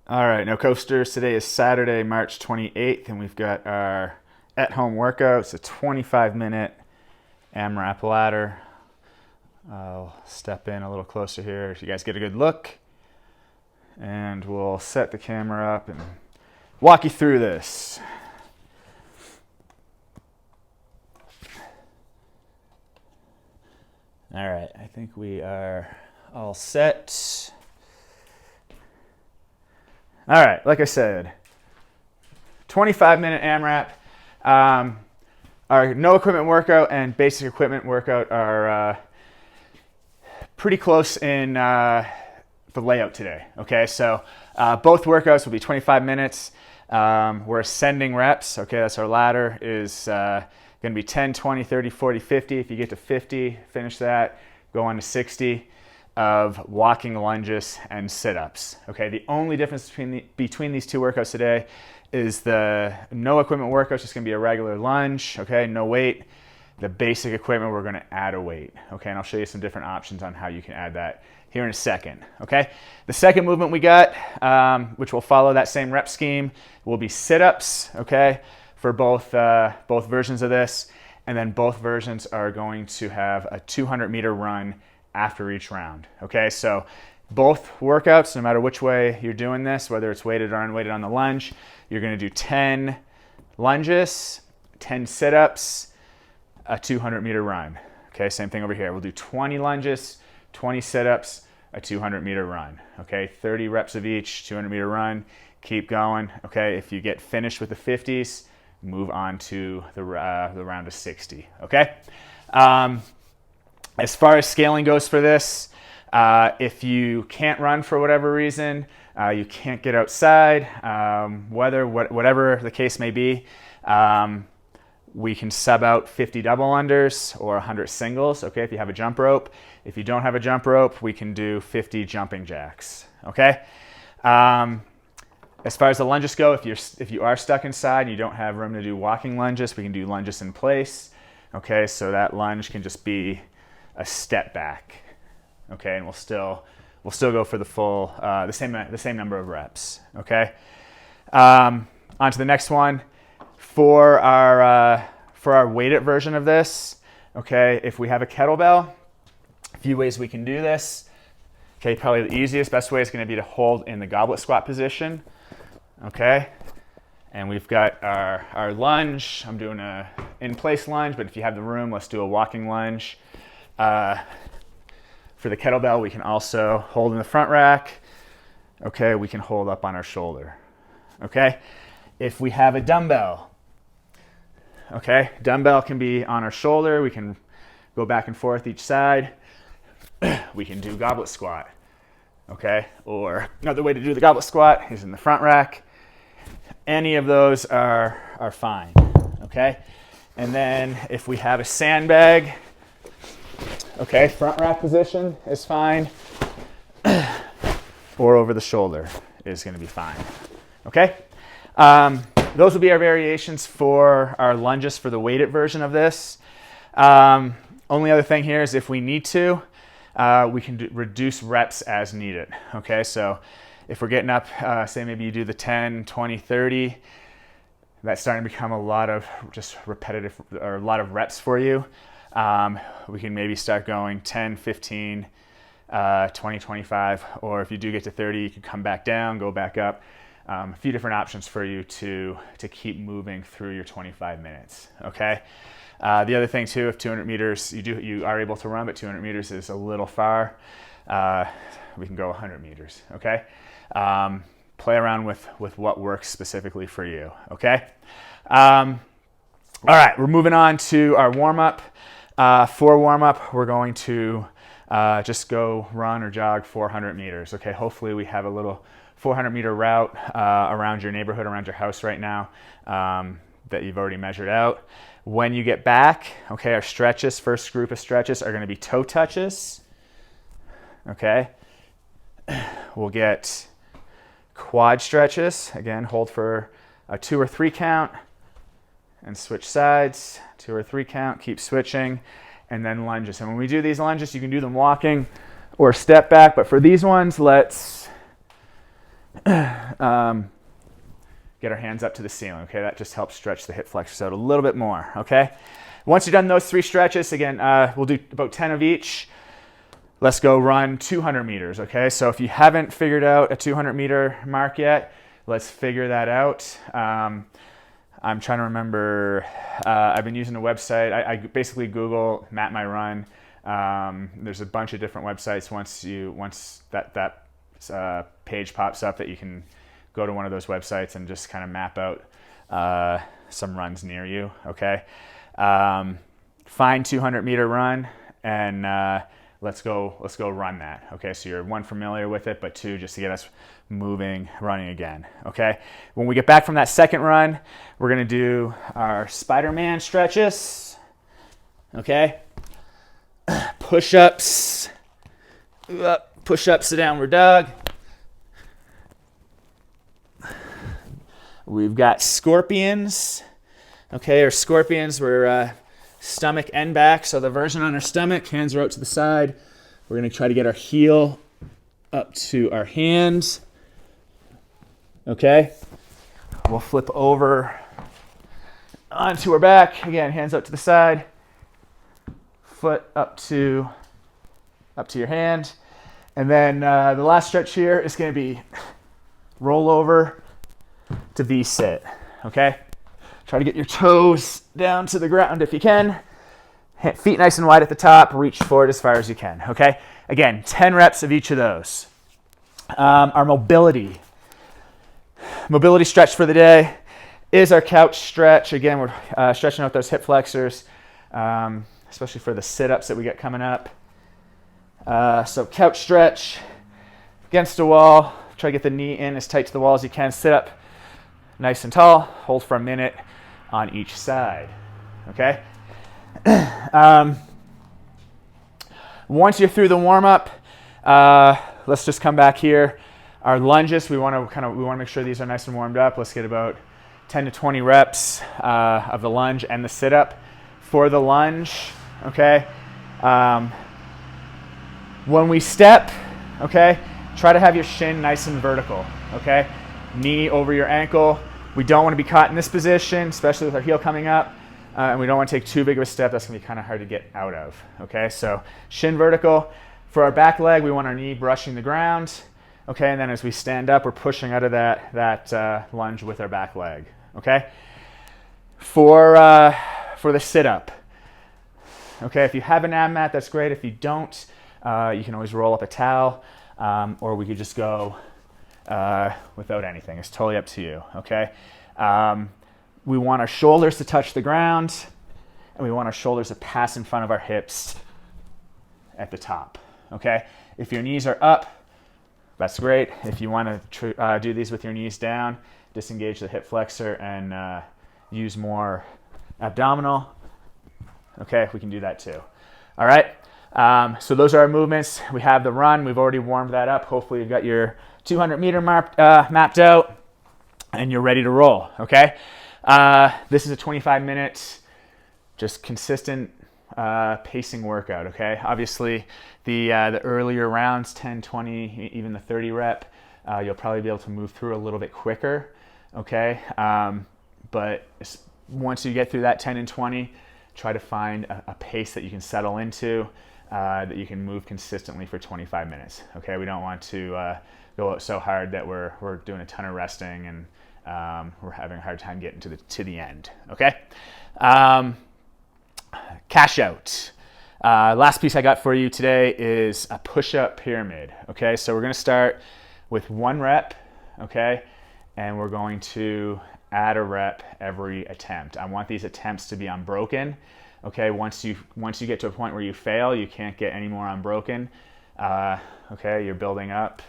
All right, no coasters. Today is Saturday, March 28th, and we've got our at-home workout. It's a 25-minute AMRAP ladder. I'll step in a little closer here so you guys get a good look. And we'll set the camera up and walk you through this. All right, I think we are all set. All right, like I said, 25-minute AMRAP. Our no equipment workout and basic equipment workout are pretty close in the layout today. Okay, so both workouts will be 25 minutes. We're ascending reps. Okay, that's our ladder is going to be 10, 20, 30, 40, 50. If you get to 50, finish that, go on to 60 of walking lunges and sit-ups. Okay, the only difference between these two workouts today is the no equipment workout is just going to be a regular lunge. Okay, no weight. The basic equipment, we're going to add a weight. Okay, and I'll show you some different options on how you can add that here in a second. Okay, the second movement we got, which will follow that same rep scheme, will be sit-ups. Okay, for both versions of this, and then both versions are going to have a 200-meter run after each round. Okay, so both workouts, no matter which way you're doing this, whether it's weighted or unweighted on the lunge, you're going to do 10 lunges, 10 sit-ups, a 200-meter run. Okay, same thing over here. We'll do 20 lunges, 20 sit-ups, a 200-meter run. Okay, 30 reps of each, 200-meter run. Keep going. Okay, if you get finished with the 50s, move on to the round of 60. Okay. As far as scaling goes for this, if you can't run for whatever reason, you can't get outside, whatever the case may be, we can sub out 50 double unders or 100 singles. Okay, if you have a jump rope. If you don't have a jump rope, we can do 50 jumping jacks. Okay. As far as the lunges go, if you are stuck inside and you don't have room to do walking lunges, we can do lunges in place. Okay, so that lunge can just be a step back. Okay, and we'll still go for the full the same number of reps. Okay, on to the next one. For our weighted version of this, okay, if we have a kettlebell, a few ways we can do this. Okay, probably the easiest, best way is going to be to hold in the goblet squat position. Okay, and we've got our lunge. I'm doing a in-place lunge, but if you have the room, let's do a walking lunge. For the kettlebell, we can also hold in the front rack. Okay, we can hold up on our shoulder. Okay, if we have a dumbbell, okay, dumbbell can be on our shoulder. We can go back and forth each side. We can do goblet squat. Okay, or another way to do the goblet squat is in the front rack. Any of those are fine. Okay, and then if we have a sandbag, okay, front rack position is fine, or over the shoulder is going to be fine. Okay, those will be our variations for our lunges for the weighted version of this. Only other thing here is if we need to, we can reduce reps as needed. Okay, so if we're getting up, say maybe you do the 10, 20, 30, that's starting to become a lot of just repetitive or a lot of reps for you. We can maybe start going 10, 15, 20, 25, or if you do get to 30, you can come back down, go back up. A few different options for you to keep moving through your 25 minutes. Okay. The other thing too, if 200 meters you are able to run, but 200 meters is a little far, we can go 100 meters. Okay. Play around with what works specifically for you. Okay. All right, we're moving on to our warm-up. For warm-up, we're going to just go run or jog 400 meters. Okay, hopefully we have a little 400-meter route around your neighborhood, around your house right now that you've already measured out. When you get back, okay, our stretches, first group of stretches are going to be toe touches. Okay, we'll get quad stretches. Again, hold for a 2 or 3 count and switch sides, 2 or 3 count, keep switching, and then lunges. And when we do these lunges, you can do them walking or step back, but for these ones, let's Get our hands up to the ceiling, okay? That just helps stretch the hip flexors out a little bit more, okay? Once you've done those 3 stretches, again, we'll do about 10 of each. Let's go run 200 meters, okay? So if you haven't figured out a 200 meter mark yet, let's figure that out. I'm trying to remember, I've been using a website. I basically Google Map My Run. There's a bunch of different websites. Once that page pops up, that you can go to one of those websites and just kind of map out some runs near you, okay? Find 200 meter run and let's go run that, okay? So you're 1, familiar with it, but 2, just to get us moving, running again, okay? When we get back from that second run, we're gonna do our Spider-Man stretches, okay? Push-ups, push-ups to downward dog. We've got scorpions, okay, or scorpions, we're stomach and back, so the version on our stomach, hands are out to the side. We're gonna try to get our heel up to our hands, okay? We'll flip over onto our back, again, hands out to the side, foot up to your hand, and then the last stretch here is gonna be roll over to V-sit, okay? Try to get your toes down to the ground if you can. Feet nice and wide at the top. Reach forward as far as you can, okay? Again, 10 reps of each of those. Our mobility stretch for the day is our couch stretch. Again, we're stretching out those hip flexors, especially for the sit-ups that we get coming up. So couch stretch against a wall. Try to get the knee in as tight to the wall as you can. Sit up nice and tall. Hold for a minute on each side, okay? Once you're through the warm-up, let's just come back here. Our lunges, we want to make sure these are nice and warmed up. Let's get about 10 to 20 reps of the lunge and the sit-up. For the lunge, okay, when we step, okay, try to have your shin nice and vertical, okay? Knee over your ankle. We don't want to be caught in this position, especially with our heel coming up, and we don't want to take too big of a step. That's going to be kind of hard to get out of, okay? So shin vertical. For our back leg, we want our knee brushing the ground, okay? And then as we stand up, we're pushing out of that lunge with our back leg, okay? For the sit-up, okay, if you have an ab mat, that's great. If you don't, you can always roll up a towel, or we could just go without anything. It's totally up to you, okay? We want our shoulders to touch the ground, and we want our shoulders to pass in front of our hips at the top, okay? If your knees are up, that's great. If you want to do these with your knees down, disengage the hip flexor and use more abdominal, okay, we can do that too. All right, so those are our movements. We have the run. We've already warmed that up. Hopefully you've got your 200 meter mapped out and you're ready to roll, okay? This is a 25-minute, just consistent pacing workout, okay? Obviously, the earlier rounds, 10, 20, even the 30 rep, you'll probably be able to move through a little bit quicker, okay? But once you get through that 10 and 20, try to find a pace that you can settle into, that you can move consistently for 25 minutes, okay? We don't want to go out so hard that we're doing a ton of resting and we're having a hard time getting to the end, okay? Cash out. Last piece I got for you today is a push-up pyramid, okay? So we're gonna start with 1 rep, okay? And we're going to add a rep every attempt. I want these attempts to be unbroken, okay? Once you get to a point where you fail, you can't get any more unbroken, okay? You're building up.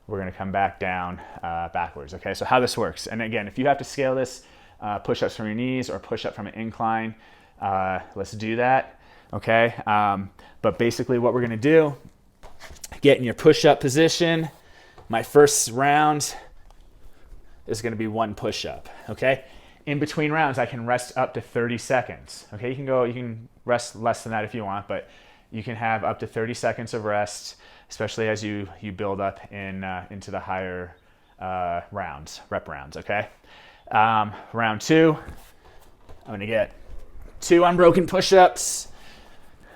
We're gonna come back down backwards, okay? So how this works, and again, if you have to scale this, push-ups from your knees or push-up from an incline, let's do that, okay? But basically what we're gonna do, get in your push-up position. My first round is gonna be 1 push-up, okay? In between rounds, I can rest up to 30 seconds, okay? You can rest less than that if you want, but you can have up to 30 seconds of rest, especially as you build up into the higher rep rounds, okay? Round 2, I'm gonna get 2 unbroken push-ups,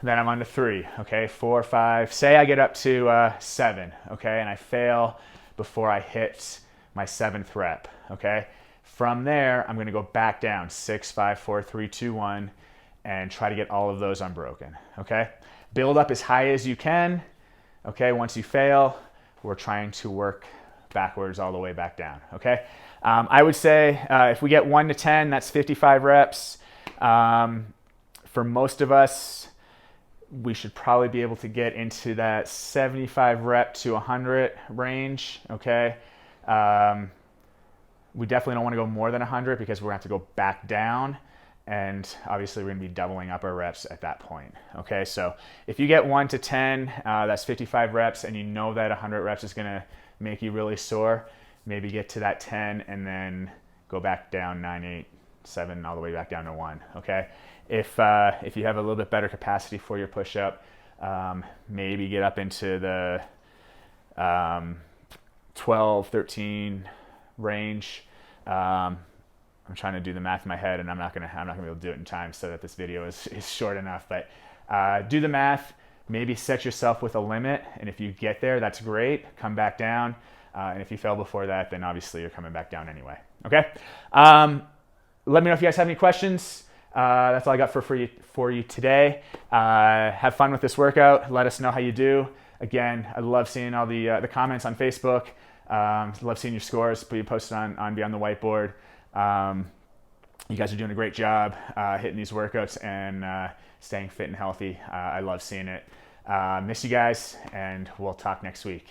then I'm on to 3, okay? 4, 5, say I get up to 7, okay? And I fail before I hit my 7th rep, okay? From there, I'm gonna go back down, 6, 5, 4, 3, 2, 1, and try to get all of those unbroken, okay? Build up as high as you can, okay? Once you fail, we're trying to work backwards all the way back down, okay? I would say if we get 1 to 10, that's 55 reps. For most of us, we should probably be able to get into that 75 rep to 100 range, okay? We definitely don't want to go more than 100 because we're going to have to go back down, and obviously we're going to be doubling up our reps at that point, okay? So if you get 1 to 10, that's 55 reps, and you know that 100 reps is going to make you really sore, maybe get to that 10 and then go back down 9, 8, 7, all the way back down to 1, okay? If you have a little bit better capacity for your push-up, maybe get up into the 12, 13 range. I'm trying to do the math in my head, and I'm not gonna be able to do it in time so that this video is short enough. But do the math. Maybe set yourself with a limit, and if you get there, that's great. Come back down, and if you fail before that, then obviously you're coming back down anyway. Okay. Let me know if you guys have any questions. That's all I got for you today. Have fun with this workout. Let us know how you do. Again, I love seeing all the comments on Facebook. Love seeing your scores be posted on Beyond the Whiteboard. You guys are doing a great job hitting these workouts and staying fit and healthy. I love seeing it. Miss you guys, and we'll talk next week.